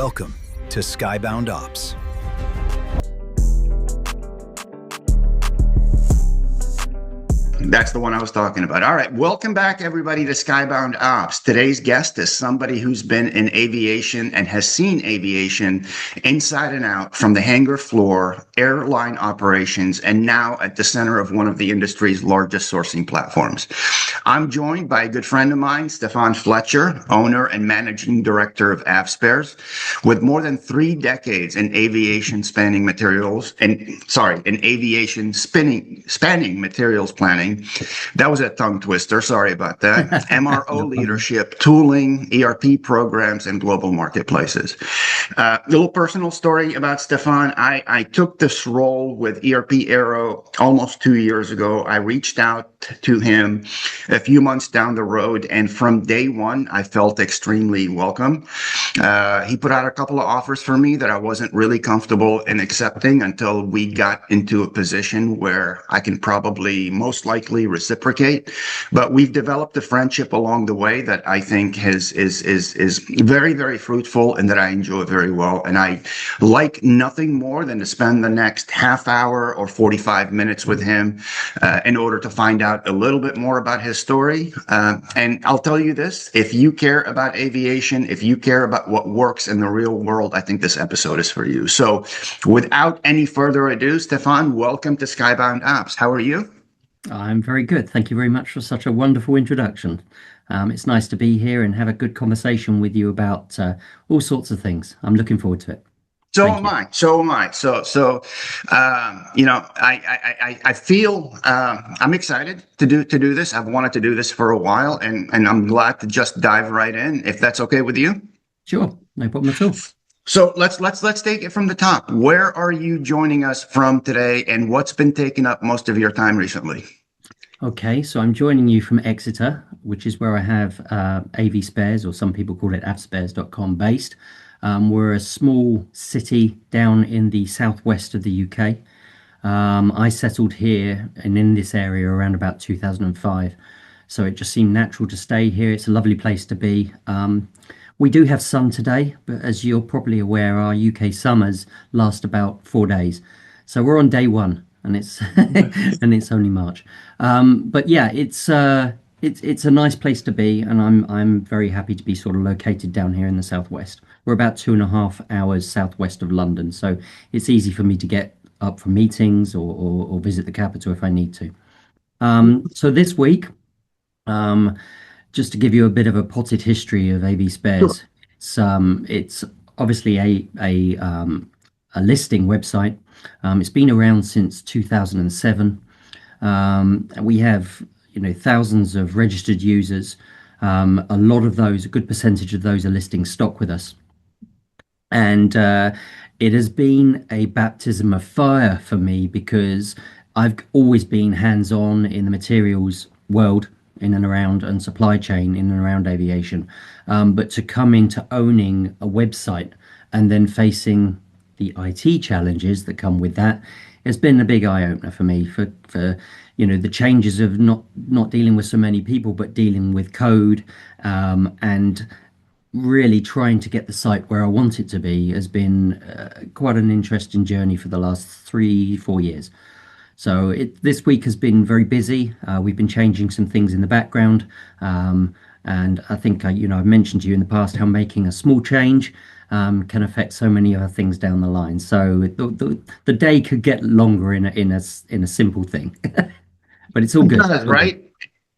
Welcome to Skybound Ops. That's the one I was talking about. All right. Welcome back, everybody, to Skybound Ops. Today's guest is somebody who's been in aviation and has seen aviation inside and out, from the hangar floor, airline operations, and now at the center of one of the industry's largest sourcing platforms. I'm joined by a good friend of mine, Stefan Fletcher, owner and managing director of AVSpares, with more than 3 decades in aviation spanning materials planning. That was a tongue twister. Sorry about that. MRO leadership, tooling, ERP programs, and global marketplaces. A little personal story about Stefan. I took this role with ERP Aero almost 2 years ago. I reached out to him a few months down the road, and from day one, I felt extremely welcome. He put out a couple of offers for me that I wasn't really comfortable in accepting until we got into a position where I can probably most likely reciprocate. But we've developed a friendship along the way that I think is very, very fruitful and that I enjoy very well. And I like nothing more than to spend the next half hour or 45 minutes with him in order to find out a little bit more about his story. And I'll tell you this, if you care about aviation, if you care about what works in the real world, I think this episode is for you. So without any further ado, Stefan, welcome to Skybound Ops. How are you? I'm very good. Thank you very much for such a wonderful introduction. It's nice to be here and have a good conversation with you about all sorts of things. I'm looking forward to it. So am I. I feel I'm excited to do this. I've wanted to do this for a while, and I'm glad to just dive right in, if that's okay with you. Sure, no problem at all. So let's take it from the top. Where are you joining us from today, and what's been taking up most of your time recently? Okay, so I'm joining you from Exeter, which is where I have AVSpares, or some people call it avspares.com, based. We're a small city down in the southwest of the UK. I settled here and in this area around about 2005, so it just seemed natural to stay here. It's a lovely place to be. We do have sun today, but as you're probably aware, our UK summers last about 4 days. So we're on day one, and it's and it's only March. But yeah, it's a nice place to be, and I'm very happy to be sort of located down here in the southwest. We're about 2.5 hours southwest of London, so it's easy for me to get up for meetings or visit the capital if I need to. So this week, just to give you a bit of a potted history of AVSpares, sure. It's obviously a listing website. It's been around since 2007. We have thousands of registered users. A lot of those, a good percentage of those, are listing stock with us, and it has been a baptism of fire for me because I've always been hands-on in the materials world, in and around, and supply chain in and around aviation, but to come into owning a website and then facing the IT challenges that come with that has been a big eye-opener for me, for the changes of not dealing with so many people but dealing with code, and really trying to get the site where I want it to be has been quite an interesting journey for the last 3-4 years. So this week has been very busy. We've been changing some things in the background, and I think I've mentioned to you in the past how making a small change can affect so many other things down the line. So the day could get longer in a simple thing, but it's all good. It does, right?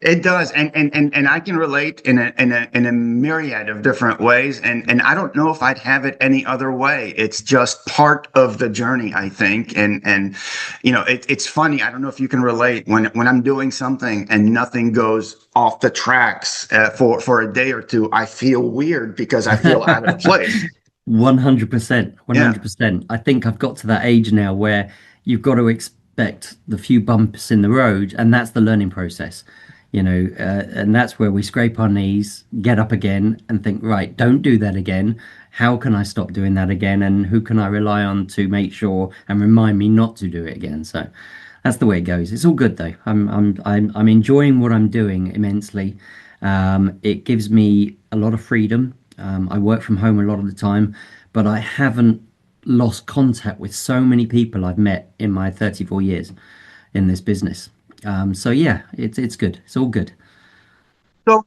It does, and I can relate in a myriad of different ways, and I don't know if I'd have it any other way. It's just part of the journey, I think, and it's funny. I don't know if you can relate when I'm doing something and nothing goes off the tracks for a day or two. I feel weird because I feel out of place. 100%. Yeah. I think I've got to that age now where you've got to expect the few bumps in the road, and that's the learning process. And that's where we scrape our knees, get up again, and think, right, don't do that again. How can I stop doing that again? And who can I rely on to make sure and remind me not to do it again? So that's the way it goes. It's all good though. I'm enjoying what I'm doing immensely. It gives me a lot of freedom. I work from home a lot of the time, but I haven't lost contact with so many people I've met in my 34 years in this business. So yeah, it's good. It's all good. So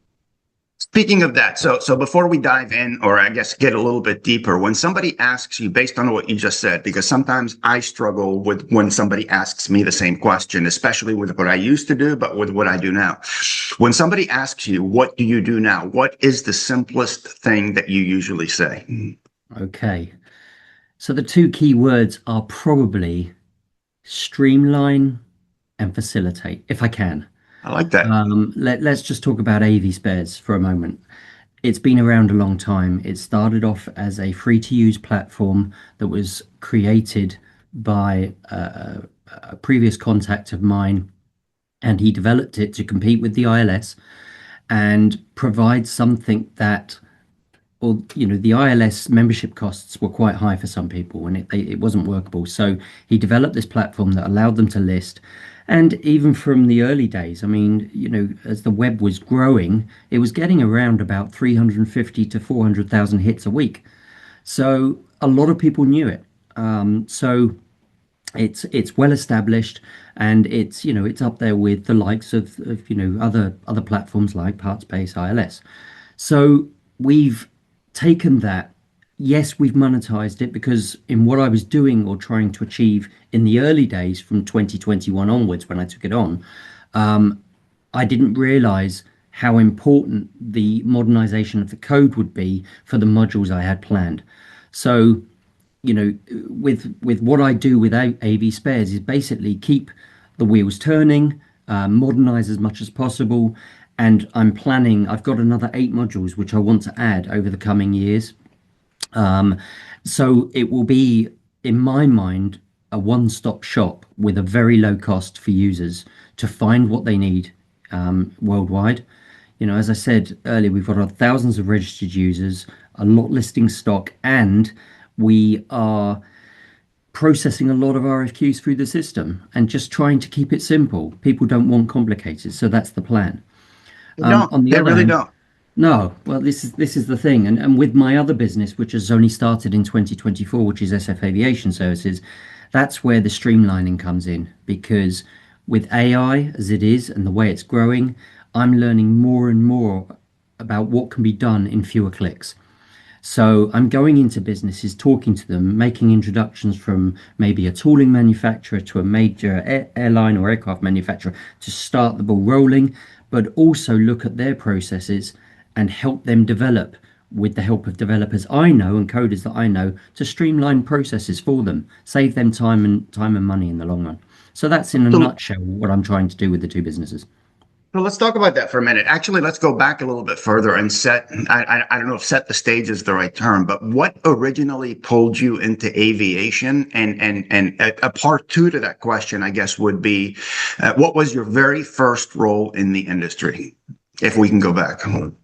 speaking of that, so before we dive in, or I guess get a little bit deeper, when somebody asks you based on what you just said, because sometimes I struggle with when somebody asks me the same question, especially with what I used to do, but with what I do now. When somebody asks you, what do you do now? What is the simplest thing that you usually say? Okay. So the two key words are probably streamline and facilitate, if I can. I like that. Let's just talk about AVSpares for a moment. It's been around a long time. It started off as a free to use platform that was created by a previous contact of mine, and he developed it to compete with the ILS and provide something that, or the ILS membership costs were quite high for some people, and it wasn't workable. So he developed this platform that allowed them to list. And even from the early days, I mean, as the web was growing, it was getting around about 350 to 400,000 hits a week. So a lot of people knew it. So it's well established, and it's up there with the likes of other platforms like Partspace, ILS. So we've taken that. Yes, we've monetized it, because in what I was doing or trying to achieve in the early days from 2021 onwards when I took it on, I didn't realize how important the modernization of the code would be for the modules I had planned. So, with what I do with AV Spares is basically keep the wheels turning, modernize as much as possible, and I've got another 8 modules which I want to add over the coming years. So it will be, in my mind, a one-stop shop with a very low cost for users to find what they need worldwide. As I said earlier, we've got thousands of registered users, a lot listing stock, and we are processing a lot of RFQs through the system and just trying to keep it simple. People don't want complicated, so that's the plan. No, On the they other really hand, don't. no, well, this is the thing, and with my other business, which has only started in 2024, which is SF Aviation Services, that's where the streamlining comes in, because with AI as it is and the way it's growing, I'm learning more and more about what can be done in fewer clicks. So I'm going into businesses, talking to them, making introductions from maybe a tooling manufacturer to a major airline or aircraft manufacturer to start the ball rolling, but also look at their processes and help them develop with the help of developers I know and coders that I know to streamline processes for them, save them time and money in the long run. So that's in a So, nutshell what I'm trying to do with the two businesses. so let's talk about that for a minute. Actually, let's go back a little bit further and I don't know if set the stage is the right term, but what originally pulled you into aviation? And a part two to that question, I guess, would be, what was your very first role in the industry? If we can go back.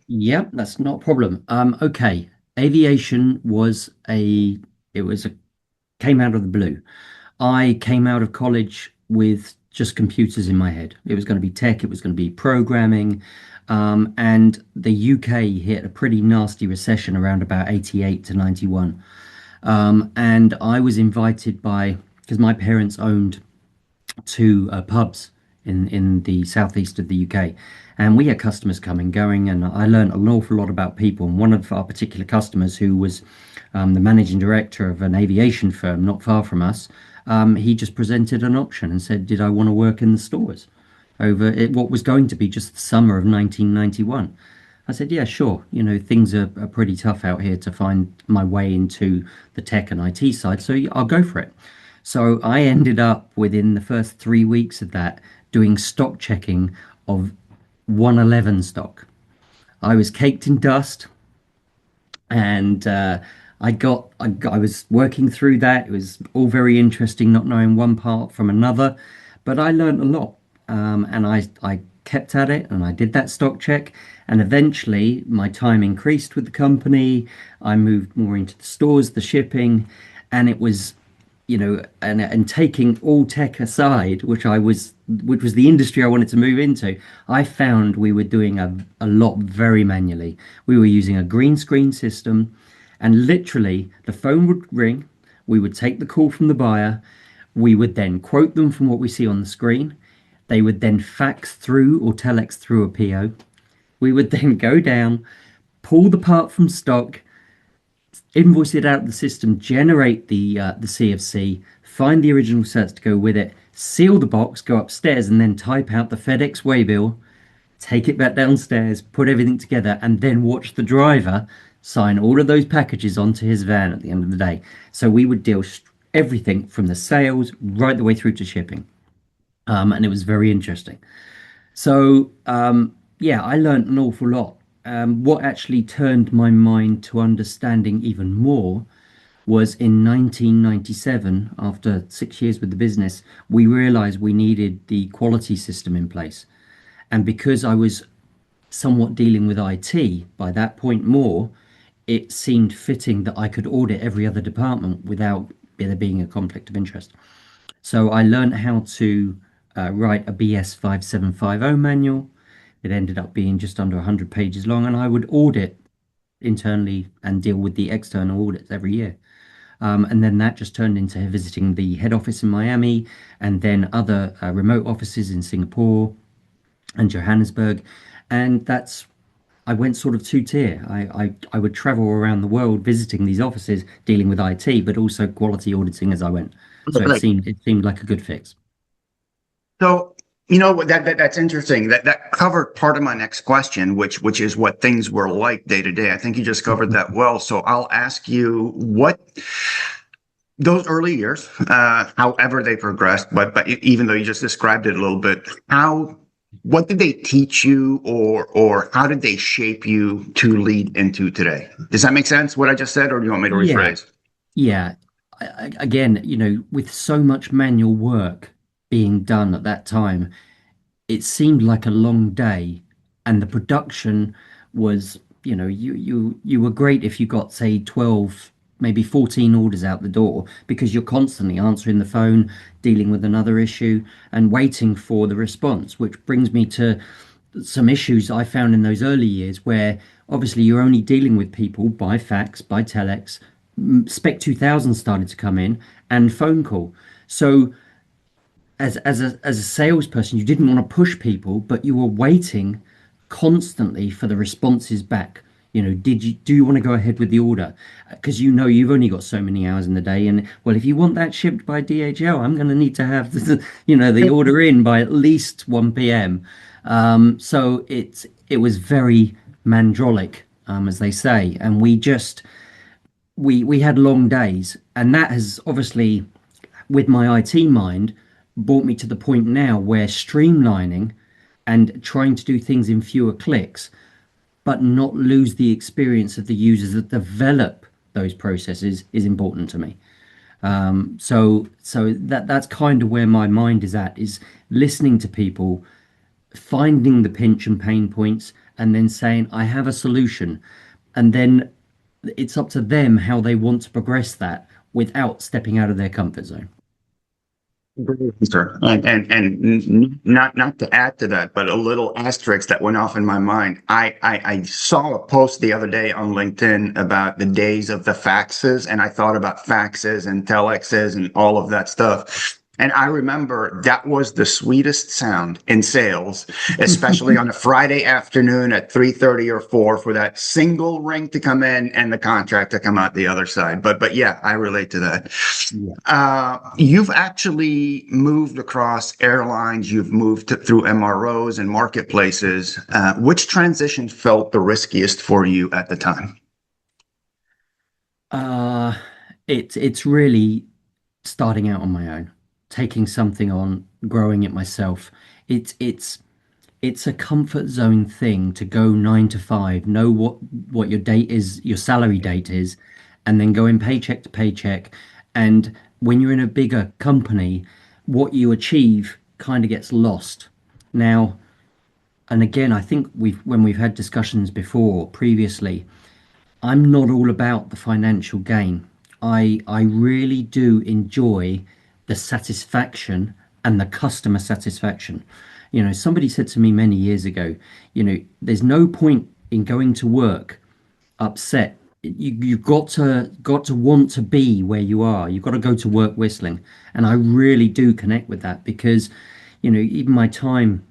Yep, that's not a problem. Okay. Aviation it was a came out of the blue. I came out of college with just computers in my head. It was going to be tech, it was going to be programming. And the UK hit a pretty nasty recession around about 88 to 91. And I was invited because my parents owned 2 pubs in the southeast of the UK, and we had customers coming, going, and I learned an awful lot about people. And one of our particular customers, who was the managing director of an aviation firm not far from us, he just presented an option and said, "Did I want to work in the stores over what was going to be just the summer of 1991?" I said, "Yeah, sure. Things are pretty tough out here to find my way into the tech and IT side, so yeah, I'll go for it." So I ended up within the first 3 weeks of that doing stock checking of 111 stock. I was caked in dust, and I was working through that. It was all very interesting, not knowing one part from another, but I learned a lot, and I kept at it, and I did that stock check, and eventually my time increased with the company. I moved more into the stores, the shipping, and it was, and taking all tech aside, which was the industry I wanted to move into, I found we were doing a lot very manually. We were using a green screen system, And literally, the phone would ring, we would take the call from the buyer, we would then quote them from what we see on the screen. They would then fax through or telex through a PO. We would then go down, pull the part from stock, invoice it out of the system, generate the CFC, find the original certs to go with it, seal the box, go upstairs, and then type out the FedEx waybill, take it back downstairs, put everything together, and then watch the driver sign all of those packages onto his van at the end of the day. So we would deal everything from the sales right the way through to shipping. And it was very interesting. So, yeah, I learned an awful lot. What actually turned my mind to understanding even more was in 1997, after 6 years with the business, we realized we needed the quality system in place. And because I was somewhat dealing with IT by that point more, it seemed fitting that I could audit every other department without there being a conflict of interest. So I learned how to write a BS 5750 manual. It ended up being just under 100 pages long, and I would audit internally and deal with the external audits every year. And then that just turned into visiting the head office in Miami and then other remote offices in Singapore and Johannesburg. And I went sort of two-tier. I would travel around the world visiting these offices, dealing with IT, but also quality auditing as I went. So Right. it seemed like a good fix. So, that's interesting. That covered part of my next question, which is what things were like day to day. I think you just covered that well. So I'll ask you what those early years, however they progressed, but even though you just described it a little bit, what did they teach you, or how did they shape you to lead into today? Does that make sense? What I just said, or do you want me to Yeah, rephrase? yeah. Again, with so much manual work being done at that time, it seemed like a long day, and the production was, you were great if you got, say, 12, maybe 14 orders out the door, because you're constantly answering the phone, dealing with another issue and waiting for the response, which brings me to some issues I found in those early years where obviously you're only dealing with people by fax, by telex. Spec 2000 started to come in, and phone call. So as a salesperson, you didn't want to push people, but you were waiting constantly for the responses back. Do you want to go ahead with the order? Because you've only got so many hours in the day, and well, if you want that shipped by DHL, I'm going to need to have the order in by at least 1 p.m. So it was very mandrolic, as they say, and we had long days, and that has obviously, with my IT mind, brought me to the point now where streamlining and trying to do things in fewer clicks, but not lose the experience of the users that develop those processes is important to me. So that's kind of where my mind is at, is listening to people, finding the pinch and pain points, and then saying, I have a solution. And then it's up to them how they want to progress that without stepping out of their comfort zone. Sure. Not to add to that, but a little asterisk that went off in my mind. I saw a post the other day on LinkedIn about the days of the faxes, and I thought about faxes and telexes and all of that stuff. And I remember that was the sweetest sound in sales, especially on a Friday afternoon at 3:30 or 4 for that single ring to come in and the contract to come out the other side. But yeah, I relate to that. Yeah. You've actually moved across airlines. You've moved through MROs and marketplaces. Which transition felt the riskiest for you at the time? Uh, it's really starting out on my own, taking something on, growing it myself. It's a comfort zone thing to go 9 to 5, know what your date is, your salary date is, and then going paycheck to paycheck. And when you're in a bigger company, what you achieve kind of gets lost. Now, and again, I think when we've had discussions before previously, I'm not all about the financial gain. I really do enjoy the satisfaction and the customer satisfaction. Somebody said to me many years ago, there's no point in going to work upset you've got to want to be where you are. You've got to go to work whistling, and I really do connect with that because, even my time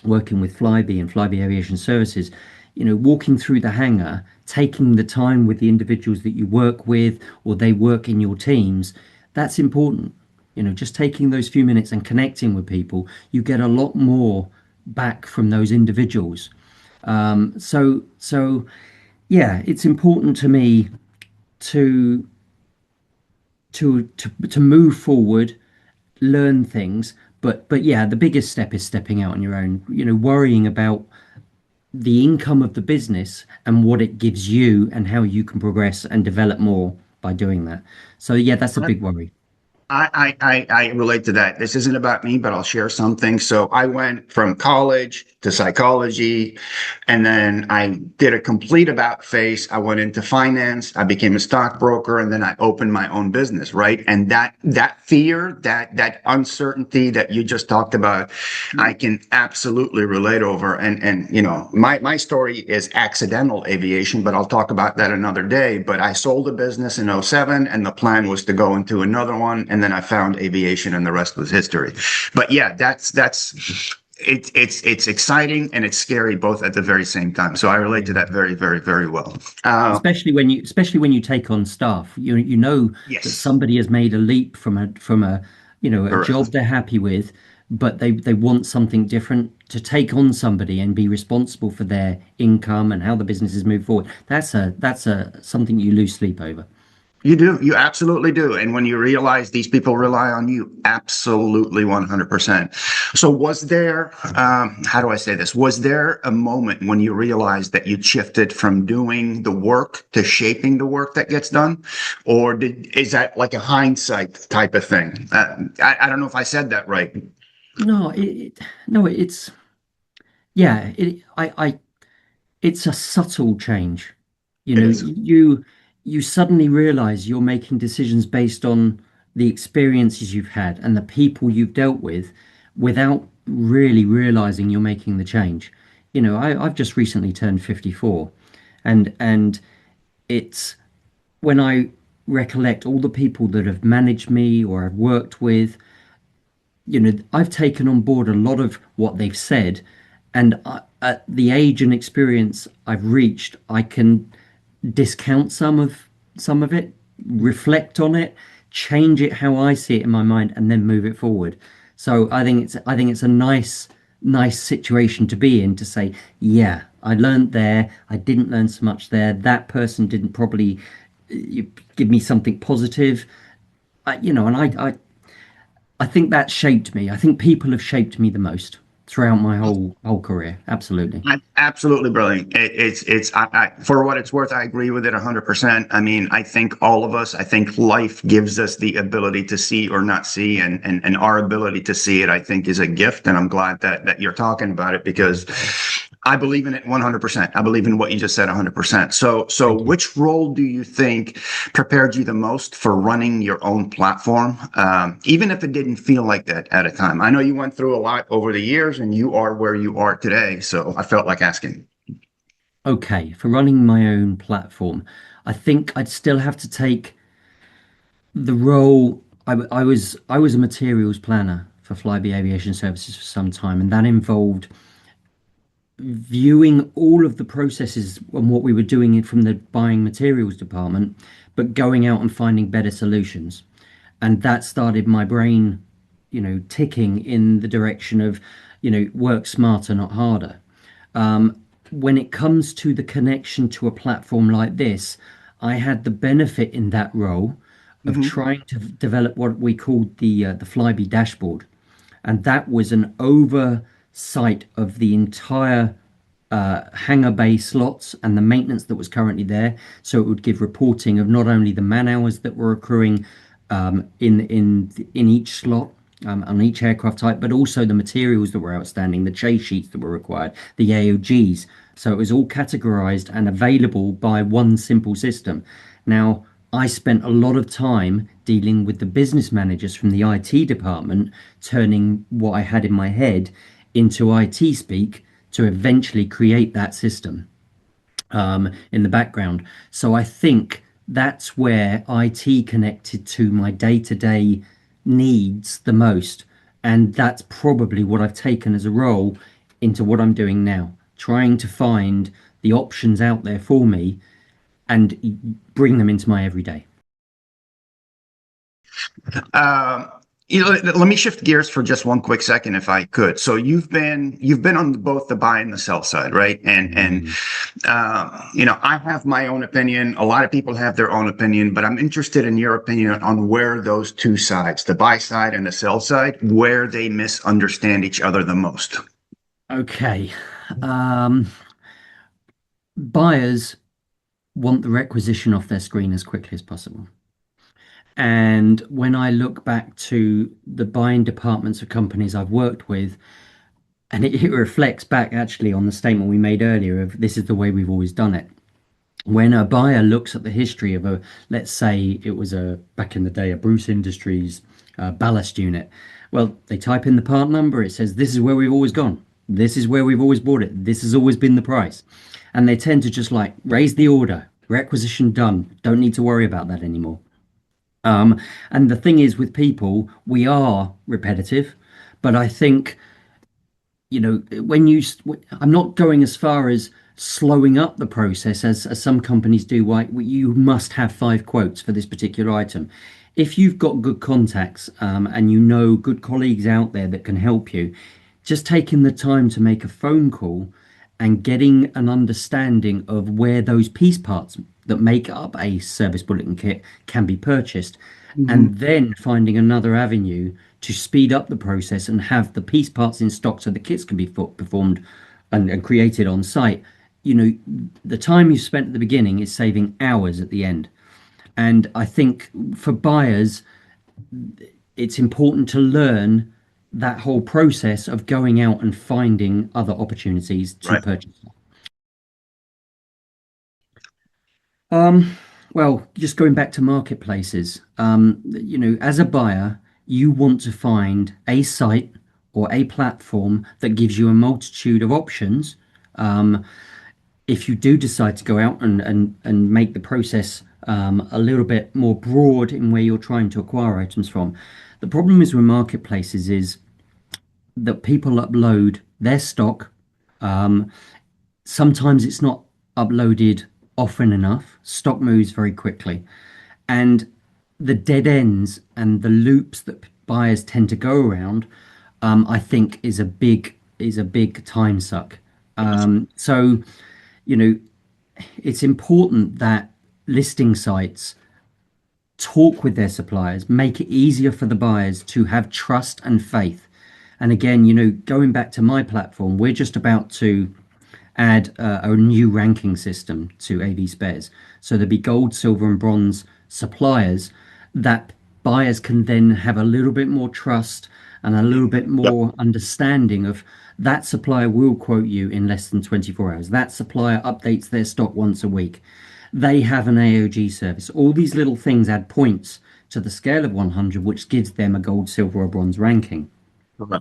working with Flybe and Flybe Aviation Services, walking through the hangar, taking the time with the individuals that you work with or they work in your teams, that's important. Just taking those few minutes and connecting with people, you get a lot more back from those individuals. So yeah, it's important to me to to move forward, learn things, but yeah, the biggest step is stepping out on your own. Worrying about the income of the business and what it gives you and how you can progress and develop more by doing that. So yeah, that's a big worry. I relate to that. This isn't about me, but I'll share something. So I went from college to psychology, and then I did a complete about face. I went into finance. I became a stockbroker, and then I opened my own business, right? And that fear, that uncertainty that you just talked about, I can absolutely relate over. And my story is accidental aviation, but I'll talk about that another day. But I sold a business in '07, and the plan was to go into another one, and then I found aviation, and the rest was history. But yeah, it's exciting and it's scary both at the very same time. So I relate to that very, very, very well. Especially when you take on staff, you know that Yes, somebody has made a leap from a a job correct. they're happy with, but they want something different to take on somebody and be responsible for their income and how the businesses move forward. That's a something you lose sleep over. You do. You absolutely do. And when you realize these people rely on you, absolutely 100%. So was there, how do I say this? Was there a moment when you realized that you shifted from doing the work to shaping the work that gets done? Or is that like a hindsight type of thing? I don't know if I said that right. No, no, it's yeah, it's a subtle change. It is. You suddenly realize you're making decisions based on the experiences you've had and the people you've dealt with without really realizing you're making the change. I've just recently turned 54, and it's when I recollect all the people that have managed me or I've worked with, I've taken on board a lot of what they've said, and at the age and experience I've reached, I can discount some of it, reflect on it, change it how I see it in my mind, and then move it forward. So I think it's a nice situation to be in to say, yeah, I learned there, I didn't learn so much there. That person didn't probably give me something positive, and I think that shaped me. I think people have shaped me the most throughout my whole career. Absolutely. Absolutely brilliant. For what it's worth, I agree with it 100%. I mean, I think all of us, I think life gives us the ability to see or not see, and our ability to see it, I think, is a gift. And I'm glad that you're talking about it because I believe in it 100%. I believe in what you just said 100%. So Thank you. which role do you think prepared you the most for running your own platform, even if it didn't feel like that at a time? I know you went through a lot over the years and you are where you are today. So I felt like asking. Okay, for running my own platform, I think I'd still have to take the role. I was a materials planner for Flybe Aviation Services for some time, and that involved viewing all of the processes and what we were doing from the buying materials department, but going out and finding better solutions. And that started my brain, ticking in the direction of, work smarter, not harder. When it comes to the connection to a platform like this, I had the benefit in that role of Hmm. trying to develop what we called the Flybe dashboard, and that was an oversight of the entire hangar bay slots and the maintenance that was currently there. So it would give reporting of not only the man hours that were accruing in each slot, on each aircraft type, but also the materials that were outstanding, the chase sheets that were required, the AOGs. So it was all categorized and available by one simple system. Now, I spent a lot of time dealing with the business managers from the IT department, turning what I had in my head into IT speak to eventually create that system. in the background. So I think that's where IT connected to my day-to-day needs the most. And that's probably what I've taken as a role into what I'm doing now, trying to find the options out there for me and bring them into my everyday. Um, let me shift gears for just one quick second, if I could. So you've been on both the buy and the sell side, right? I have my own opinion. A lot of people have their own opinion, but I'm interested in your opinion on where those two sides, the buy side and the sell side, where they misunderstand each other the most. Okay. Um, Buyers want the requisition off their screen as quickly as possible. And when I look back to the buying departments of companies I've worked with, and it reflects back actually on the statement we made earlier of this is the way we've always done it. When a buyer looks at the history of let's say it was back in the day, a Bruce Industries ballast unit. Well, they type in the part number, it says, this is where we've always gone. This is where we've always bought it. This has always been the price. And they tend to just like raise the order, requisition done. Don't need to worry about that anymore. And the thing is with people, we are repetitive, but I think, I'm not going as far as slowing up the process as some companies do. Why you must have 5 quotes for this particular item. If you've got good contacts and good colleagues out there that can help you, just taking the time to make a phone call and getting an understanding of where those piece parts that make up a service bulletin kit can be purchased, and then finding another avenue to speed up the process and have the piece parts in stock so the kits can be performed and created on site. The time you spent at the beginning is saving hours at the end. And I think for buyers, it's important to learn that whole process of going out and finding other opportunities to Right. purchase. Well, just going back to marketplaces, as a buyer, you want to find a site or a platform that gives you a multitude of options. If you do decide to go out and make the process a little bit more broad in where you're trying to acquire items from. The problem is with marketplaces is that people upload their stock. Sometimes it's not uploaded often enough. Stock moves very quickly. And the dead ends and the loops that buyers tend to go around, I think is a big time suck. So, you know, it's important that listing sites talk with their suppliers, make it easier for the buyers to have trust and faith. And again, going back to my platform, we're just about to add a new ranking system to AVSpares. So there'll be gold, silver, and bronze suppliers that buyers can then have a little bit more trust and a little bit Yep. more understanding of that supplier will quote you in less than 24 hours. That supplier updates their stock once a week. They have an AOG service. All these little things add points to the scale of 100, which gives them a gold, silver, or bronze ranking.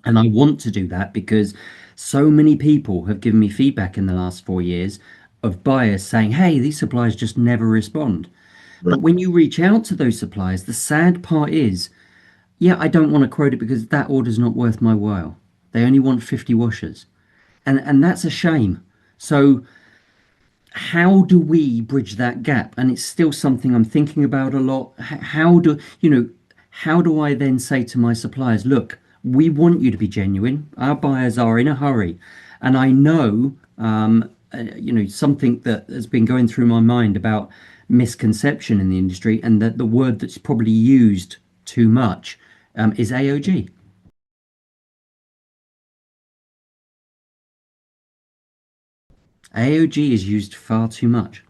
And I want to do that because so many people have given me feedback in the last 4 years of buyers saying, hey, these suppliers just never respond. But when you reach out to those suppliers, the sad part is, yeah, I don't want to quote it because that order's not worth my while. They only want 50 washers. And that's a shame. So how do we bridge that gap? And it's still something I'm thinking about a lot. How do I then say to my suppliers, look, we want you to be genuine. Our buyers are in a hurry. And I know, something that has been going through my mind about misconception in the industry, and that the word that's probably used too much is AOG. AOG is used far too much.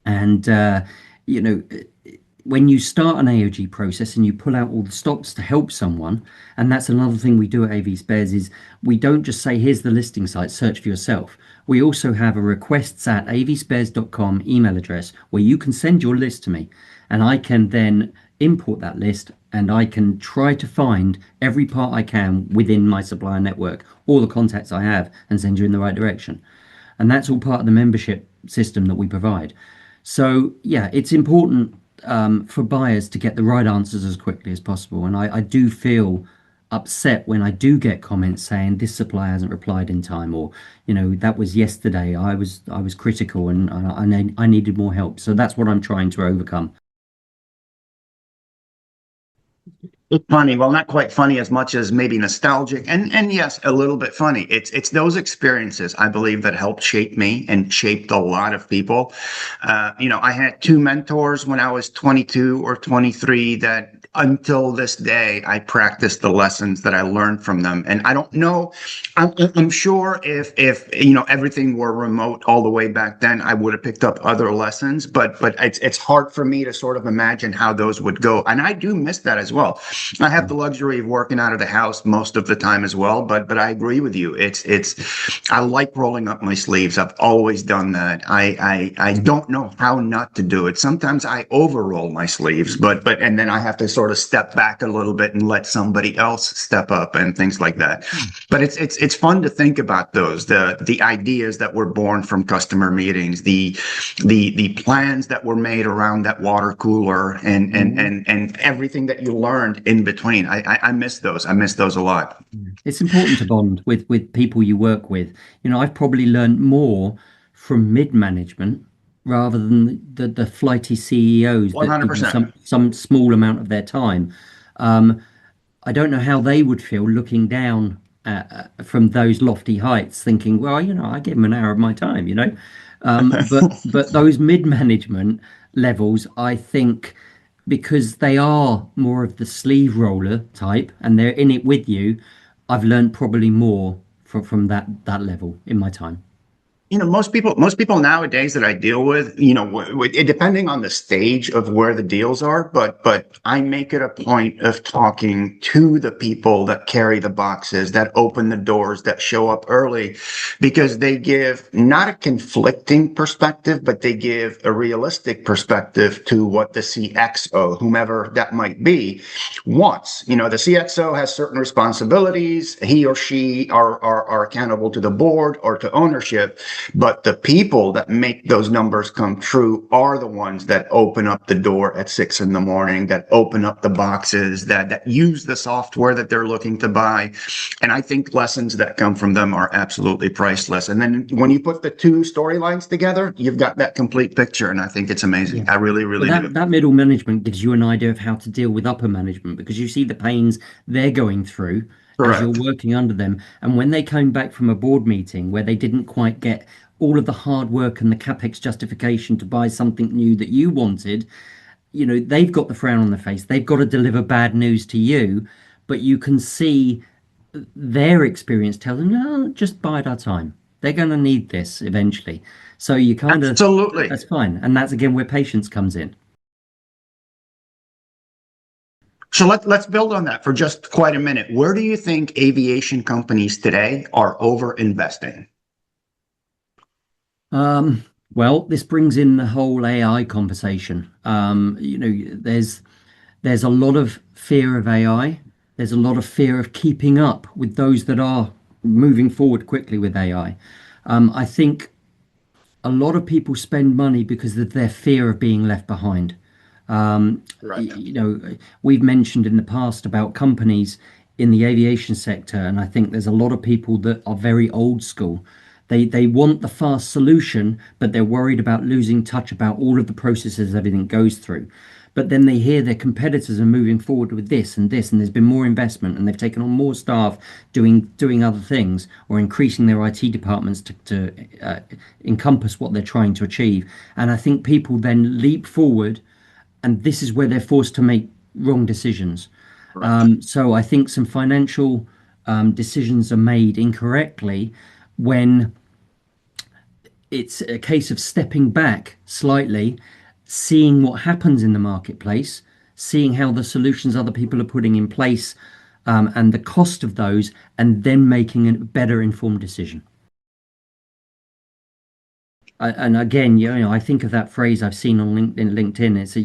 And, you know, when you start an AOG process and you pull out all the stops to help someone, and that's another thing we do at AVSpares is we don't just say, here's the listing site, search for yourself. We also have a requests at avspares.com email address where you can send your list to me, and I can then import that list and I can try to find every part I can within my supplier network, all the contacts I have, and send you in the right direction. and that's all part of the membership system that we provide. So yeah, it's important for buyers to get the right answers as quickly as possible. And I do feel upset when I do get comments saying this supplier hasn't replied in time, or that was yesterday. I was critical, and I needed more help. So that's what I'm trying to overcome. It's funny. Well, not quite funny as much as maybe nostalgic, and yes, a little bit funny. It's those experiences, I believe, that helped shape me and shaped a lot of people. I had two mentors when I was 22 or 23 that until this day I practiced the lessons that I learned from them. And I don't know, I'm sure if everything were remote all the way back then, I would have picked up other lessons. But it's hard for me to sort of imagine how those would go, and I do miss that as well. I have the luxury of working out of the house most of the time as well, but I agree with you. I like rolling up my sleeves. I've always done that. I don't know how not to do it. Sometimes I overroll my sleeves, and then I have to sort of step back a little bit and let somebody else step up and things like that. But it's fun to think about those, the ideas that were born from customer meetings, the plans that were made around that water cooler, and everything that you learned in between. I miss those. I miss those a lot. It's important to bond with people you work with. I've probably learned more from mid-management rather than the flighty CEOs that give you 100%. some small amount of their time. I don't know how they would feel looking down from those lofty heights, thinking, well, I give them an hour of my time, but those mid-management levels, I think, because they are more of the sleeve roller type and they're in it with you, I've learned probably more from that level in my time. Most people nowadays that I deal with, depending on the stage of where the deals are, but I make it a point of talking to the people that carry the boxes, that open the doors, that show up early, because they give not a conflicting perspective, but they give a realistic perspective to what the CXO, whomever that might be, wants. The CXO has certain responsibilities. He or she are accountable to the board or to ownership. But the people that make those numbers come true are the ones that open up the door at 6 a.m, that open up the boxes, that use the software that they're looking to buy. And I think lessons that come from them are absolutely priceless. And then when you put the two storylines together, you've got that complete picture. And I think it's amazing. I really, really do. That middle management gives you an idea of how to deal with upper management, because you see the pains they're going through. Correct. As you're working under them. And when they came back from a board meeting where they didn't quite get all of the hard work and the capex justification to buy something new that you wanted, they've got the frown on their face. They've got to deliver bad news to you, but you can see their experience tell them, no, just bide our time. They're going to need this eventually. So you kind of, absolutely, that's fine. And that's again where patience comes in. So let's build on that for just quite a minute. Where do you think aviation companies today are over investing? Well, this brings in the whole AI conversation. There's a lot of fear of AI. There's a lot of fear of keeping up with those that are moving forward quickly with AI. I think a lot of people spend money because of their fear of being left behind. Right. We've mentioned in the past about companies in the aviation sector, and I think there's a lot of people that are very old school. They want the fast solution, but they're worried about losing touch about all of the processes everything goes through. But then they hear their competitors are moving forward with this and this, and there's been more investment, and they've taken on more staff doing other things, or increasing their IT departments to encompass what they're trying to achieve. And I think people then leap forward, and this is where they're forced to make wrong decisions. Right. So I think some financial decisions are made incorrectly when it's a case of stepping back slightly, seeing what happens in the marketplace, seeing how the solutions other people are putting in place, and the cost of those, and then making a better informed decision. And again, I think of that phrase I've seen on LinkedIn. It's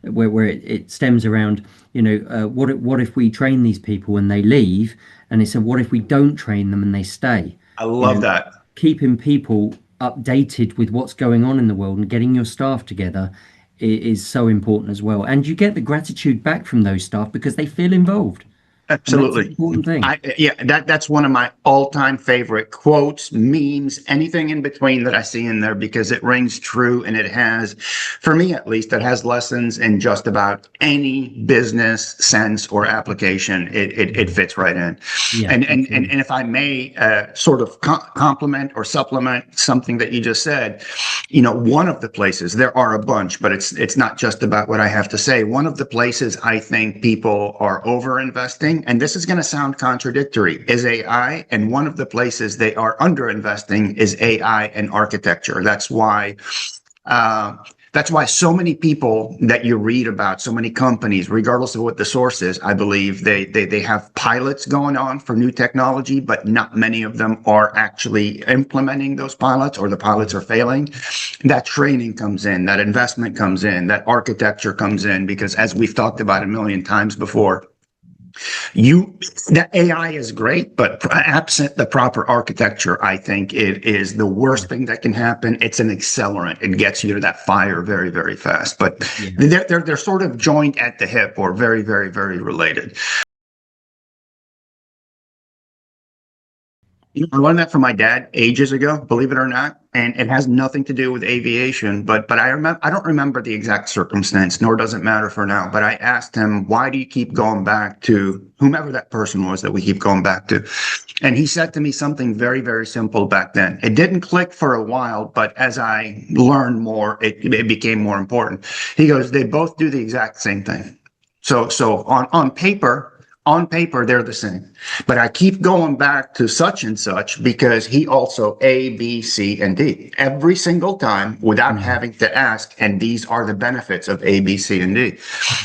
where it stems around, what if we train these people and they leave, and it's what if we don't train them and they stay? I love that. keeping people updated with what's going on in the world and getting your staff together is so important as well. And you get the gratitude back from those staff because they feel involved. And that's an Absolutely. important thing. Yeah, that's one of my all-time favorite quotes, memes, anything in between that I see in there because it rings true and it has, for me at least, it has lessons in just about any business sense or application. It fits right in. Yeah, And if I may sort of complement or supplement something that you just said, one of the places, there are a bunch, but it's not just about what I have to say. One of the places I think people are over investing, and this is going to sound contradictory, is AI. And one of the places they are under investing is AI and architecture. That's why so many people that you read about, so many companies, regardless of what the source is, I believe they have pilots going on for new technology, but not many of them are actually implementing those pilots, or the pilots are failing. That training comes in, that investment comes in, that architecture comes in, because as we've talked about a million times before, that AI is great, but absent the proper architecture, I think it is the worst thing that can happen. It's an accelerant. It gets you to that fire very, very fast. But they're sort of joined at the hip, or very, very, very related. I learned that from my dad ages ago, believe it or not, and it has nothing to do with aviation. But I don't remember the exact circumstance, nor does it matter for now. But I asked him, "Why do you keep going back to whomever that person was that we keep going back to?" And he said to me something very, very simple back then. It didn't click for a while, but as I learned more, it became more important. He goes, "They both do the exact same thing. So on paper, they're the same. But I keep going back to such and such because he also A, B, C, and D every single time without having to ask. And these are the benefits of A, B, C, and D.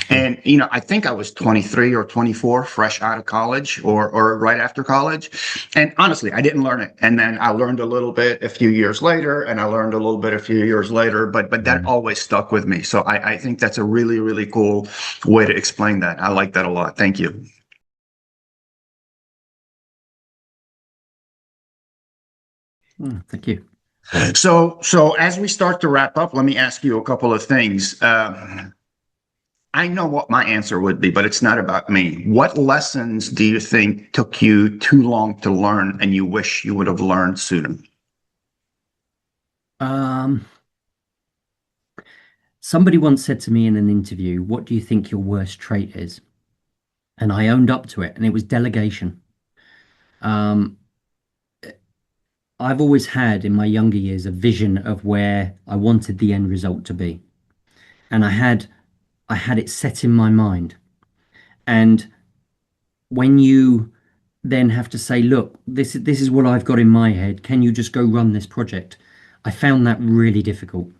And, I think I was 23 or 24, fresh out of college or right after college. And honestly, I didn't learn it. And then I learned a little bit a few years later, and I learned a little bit a few years later, but that always stuck with me. So I think that's a really, really cool way to explain that. I like that a lot. Thank you. Thank you. So as we start to wrap up, let me ask you a couple of things. I know what my answer would be, but it's not about me. What lessons do you think took you too long to learn and you wish you would have learned sooner? Somebody once said to me in an interview, "What do you think your worst trait is?" And I owned up to it, and it was delegation. Um, I've always had in my younger years a vision of where I wanted the end result to be. And I had it set in my mind. And when you then have to say, "Look, this is what I've got in my head. Can you just go run this project?" I found that really difficult.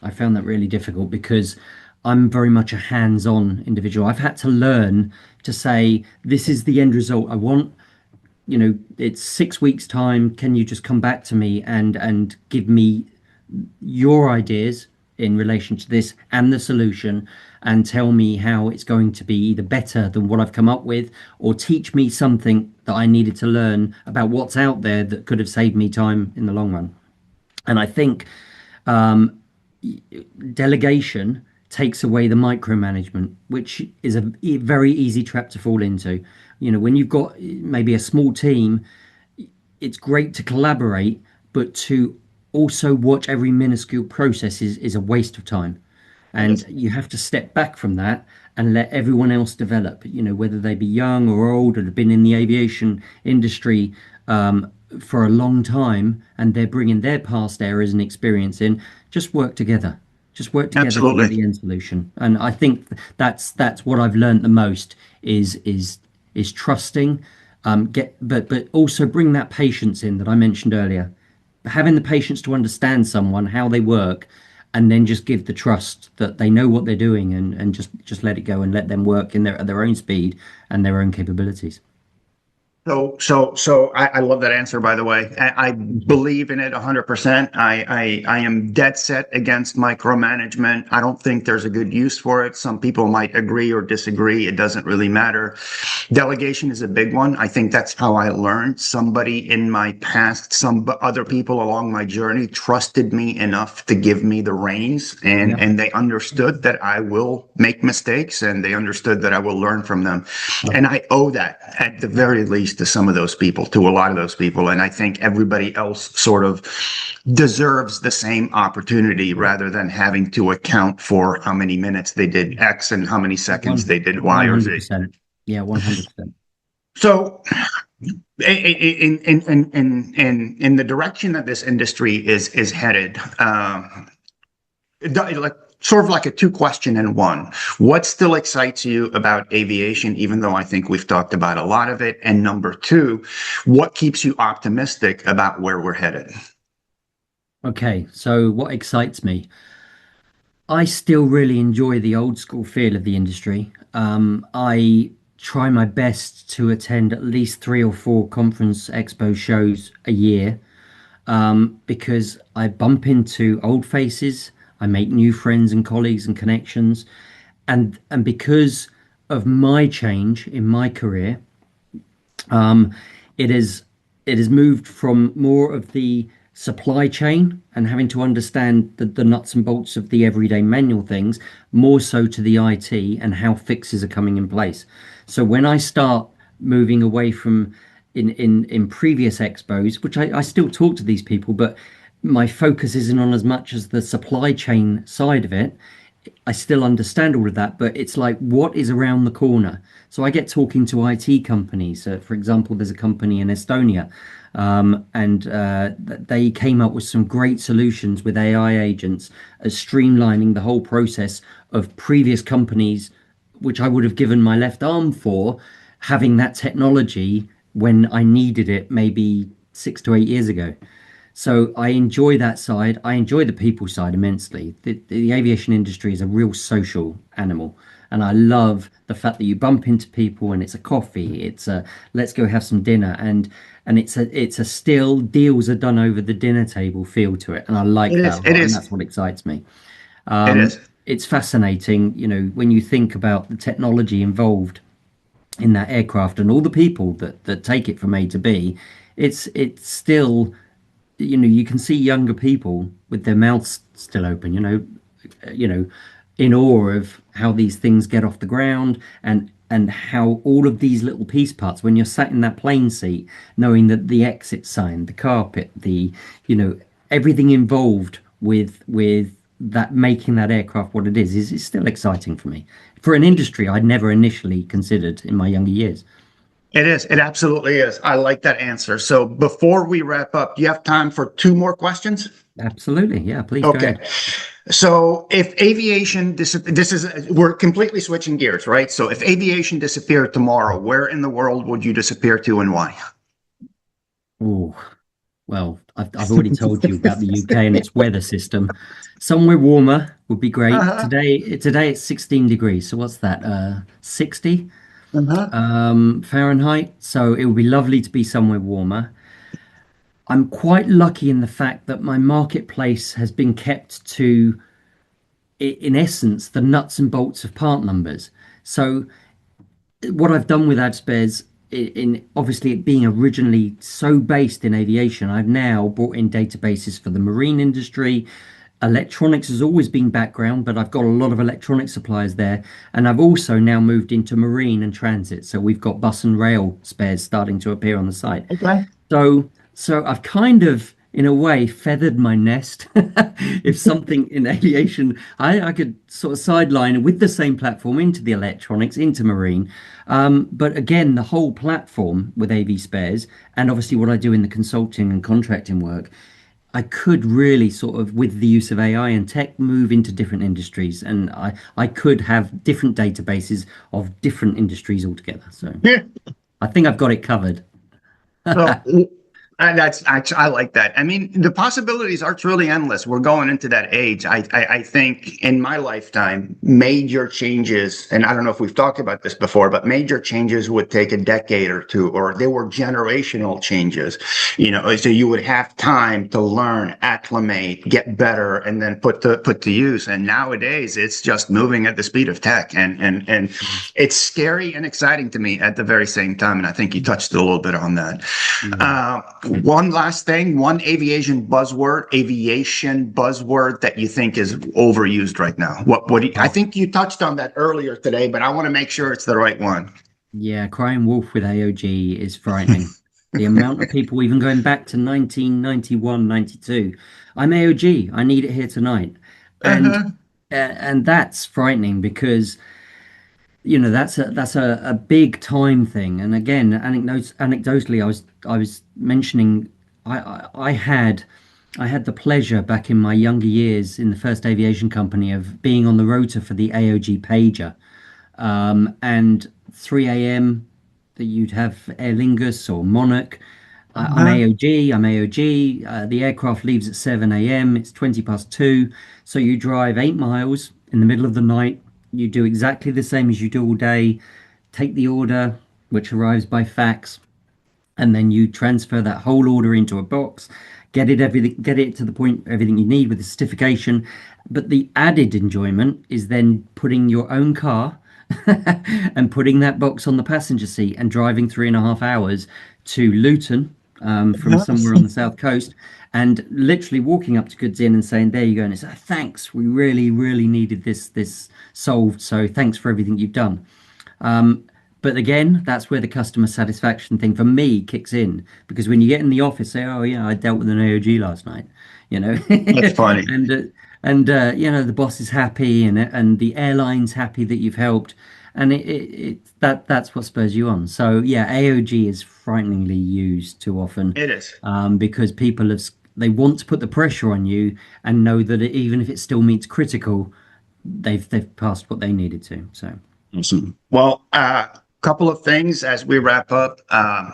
I found that really difficult because I'm very much a hands-on individual. I've had to learn to say, "This is the end result I want. It's 6 weeks time. Can you just come back to me and give me your ideas in relation to this and the solution, and tell me how it's going to be either better than what I've come up with, or teach me something that I needed to learn about what's out there that could have saved me time in the long run." And I think delegation takes away the micromanagement, which is a very easy trap to fall into. When you've got maybe a small team, it's great to collaborate, but to also watch every minuscule process is a waste of time. And you have to step back from that and let everyone else develop, whether they be young or old or have been in the aviation industry for a long time, and they're bringing their past errors and experience in. Just work together. Just work together to get the end solution. And I think that's what I've learned the most is trusting, but also bring that patience in that I mentioned earlier. Having the patience to understand someone, how they work, and then just give the trust that they know what they're doing, and just let it go and let them work in at their own speed and their own capabilities. So I love that answer, by the way. I believe in it 100%. I am dead set against micromanagement. I don't think there's a good use for it. Some people might agree or disagree. It doesn't really matter. Delegation is a big one. I think that's how I learned. Somebody in my past, some other people along my journey trusted me enough to give me the reins, Yeah. and they understood that I will make mistakes, and they understood that I will learn from them. And I owe that at the very least to some of those people, to a lot of those people. And I think everybody else sort of deserves the same opportunity rather than having to account for how many minutes they did X and how many seconds they did Y or Z. 100%. Yeah, 100%. So in the direction that this industry is headed, like sort of like a two question in one. What still excites you about aviation, even though I think we've talked about a lot of it? And number two, what keeps you optimistic about where we're headed? Okay, so what excites me? I still really enjoy the old school feel of the industry. I try my best to attend at least 3 or 4 conference expo shows a year, because I bump into old faces, I make new friends and colleagues and connections, and because of my change in my career, um, it is it has moved from more of the supply chain and having to understand the nuts and bolts of the everyday manual things, more so to the IT and how fixes are coming in place. So when I start moving away from in previous expos, which I still talk to these people, but my focus isn't on as much as the supply chain side of it. I still understand all of that, but it's like, what is around the corner? So I get talking to IT companies. For example, there's a company in Estonia, and they came up with some great solutions with AI agents, streamlining the whole process of previous companies, which I would have given my left arm for, having that technology when I needed it maybe 6 to 8 years ago. So I enjoy that side. I enjoy the people side immensely. The aviation industry is a real social animal. And I love the fact that you bump into people and it's a coffee, it's a let's go have some dinner, and it's a still deals are done over the dinner table feel to it. And I like It that is. a It lot, and is. that's what excites me. It is. It's fascinating, when you think about the technology involved in that aircraft and all the people that take it from A to B. It's still, you can see younger people with their mouths still open, you know, in awe of how these things get off the ground, and how all of these little piece parts, when you're sat in that plane seat, knowing that the exit sign, the carpet, everything involved with that, making that aircraft what it is still exciting for me. For an industry I'd never initially considered in my younger years. It is. It absolutely is. I like that answer. So before we wrap up, do you have time for two more questions? Absolutely. Yeah, please go Okay. ahead. So if aviation, we're completely switching gears, right? So if aviation disappeared tomorrow, where in the world would you disappear to and why? Oh, well, I've already told you about the UK and its weather system. Somewhere warmer would be great. Uh-huh. Today it's 16 degrees. So what's that? 60 Uh-huh. Fahrenheit. So it would be lovely to be somewhere warmer. I'm quite lucky in the fact that my marketplace has been kept to, in essence, the nuts and bolts of part numbers. So what I've done with AVSpares, in obviously it being originally so based in aviation, I've now brought in databases for the marine industry. Electronics has always been background, but I've got a lot of electronic suppliers there. And I've also now moved into marine and transit. So we've got bus and rail spares starting to appear on the site. Okay. So I've kind of, in a way, feathered my nest. If something in aviation, I could sort of sideline with the same platform into the electronics, into marine. But again, the whole platform with AV spares, and obviously what I do in the consulting and contracting work, I could really sort of, with the use of AI and tech, move into different industries, and I could have different databases of different industries altogether. So Yeah. I think I've got it covered. Well, I like that. I mean, the possibilities are truly endless. We're going into that age. I think in my lifetime, major changes, and I don't know if we've talked about this before, but major changes would take a decade or two, or they were generational changes. So you would have time to learn, acclimate, get better, and then put to use. And nowadays, it's just moving at the speed of tech, and it's scary and exciting to me at the very same time. And I think you touched a little bit on that. One last thing, one aviation buzzword that you think is overused right now. I think you touched on that earlier today, but I want to make sure it's the right one. Yeah, crying wolf with AOG is frightening. The amount of people even going back to 1991, 92. I'm AOG. I need it here tonight. And that's frightening because that's a big time thing. And again, anecdotally, I was mentioning I had the pleasure back in my younger years in the first aviation company of being on the rotor for the AOG pager, and 3 a.m. that you'd have Aer Lingus or Monarch. I'm AOG. The aircraft leaves at 7 a.m. It's 20 past 2. So you drive 8 miles in the middle of the night. You do exactly the same as you do all day. Take the order, which arrives by fax, and then you transfer that whole order into a box, get it to the point, everything you need with the certification. But the added enjoyment is then putting your own car and putting that box on the passenger seat and driving 3.5 hours to Luton, from somewhere on the south coast, and literally walking up to Goods Inn and saying, there you go, and it's thanks, we really, really needed this solved, so thanks for everything you've done. But again, that's where the customer satisfaction thing for me kicks in, because when you get in the office, say, oh yeah, I dealt with an AOG last night, That's funny. and the boss is happy, and the airline's happy that you've helped, and that's what spurs you on. So yeah, AOG is frighteningly used too often. It is. Because people they want to put the pressure on you and know that even if it still meets critical, they've passed what they needed to. So awesome. Well, couple of things as we wrap up.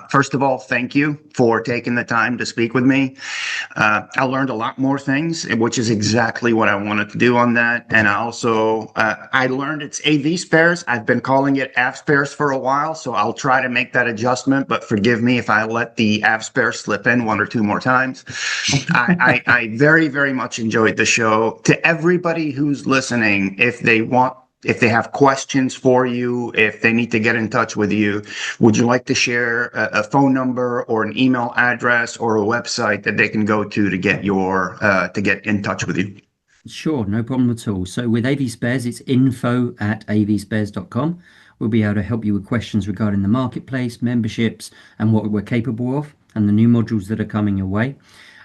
First of all, thank you for taking the time to speak with me. I learned a lot more things, which is exactly what I wanted to do on that. And I also, I learned it's AVSpares. I've been calling it AVSpares for a while, so I'll try to make that adjustment, but forgive me if I let the AVSpares slip in 1 or 2 more times. I very, very much enjoyed the show. To everybody who's listening, if they have questions for you, if they need to get in touch with you, would you like to share a phone number or an email address or a website that they can go to get to get in touch with you? Sure, no problem at all. So with AVSpares, it's info@avspares.com. We'll be able to help you with questions regarding the marketplace, memberships, and what we're capable of, and the new modules that are coming your way.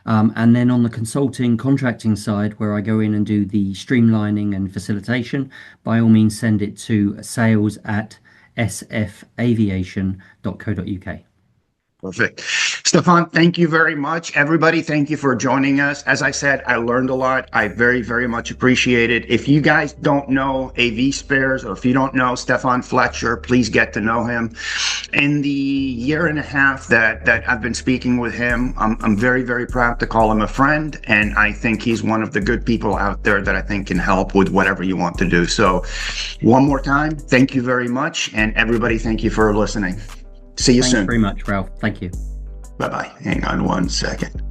And then on the consulting, contracting side, where I go in and do the streamlining and facilitation, by all means, send it to sales@sfaviation.co.uk. Perfect. Stefan, thank you very much. Everybody, thank you for joining us. As I said, I learned a lot. I very, very much appreciate it. If you guys don't know AVSpares, or if you don't know Stefan Fletcher, please get to know him. In the 1.5 years that I've been speaking with him, I'm very, very proud to call him a friend. And I think he's one of the good people out there that I think can help with whatever you want to do. So one more time, thank you very much. And everybody, thank you for listening. See you soon. Thanks very much, Ralph. Thank you. Bye-bye. Hang on 1 second.